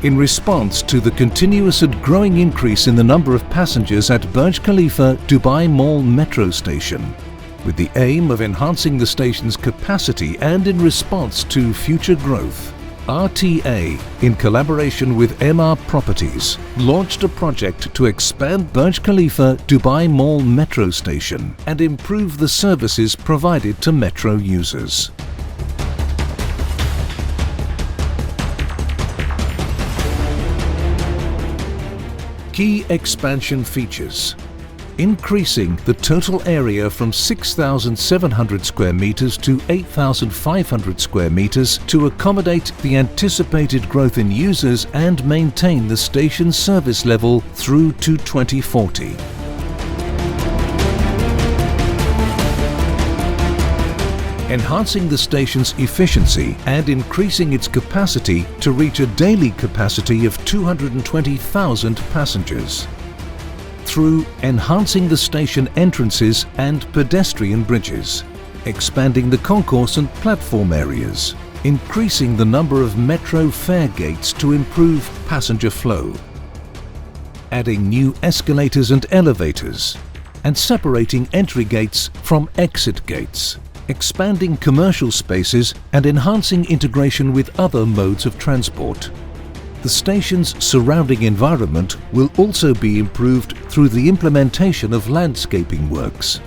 in response to the continuous and growing increase in the number of passengers at Burj Khalifa Dubai Mall metro station, with the aim of enhancing the station's capacity and in response to future growth. RTA, in collaboration with MR Properties, launched a project to expand Burj Khalifa Dubai Mall metro station and improve the services provided to metro users. Key expansion features: increasing the total area from 6,700 square meters to 8,500 square meters to accommodate the anticipated growth in users and maintain the station's service level through to 2040. Enhancing the station's efficiency and increasing its capacity to reach a daily capacity of 220,000 passengers. Through enhancing the station entrances and pedestrian bridges, expanding the concourse and platform areas, increasing the number of metro fare gates to improve passenger flow, adding new escalators and elevators, and separating entry gates from exit gates, expanding commercial spaces and enhancing integration with other modes of transport. The station's surrounding environment will also be improved through the implementation of landscaping works.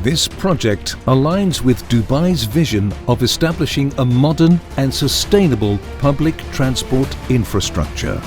This project aligns with Dubai's vision of establishing a modern and sustainable public transport infrastructure.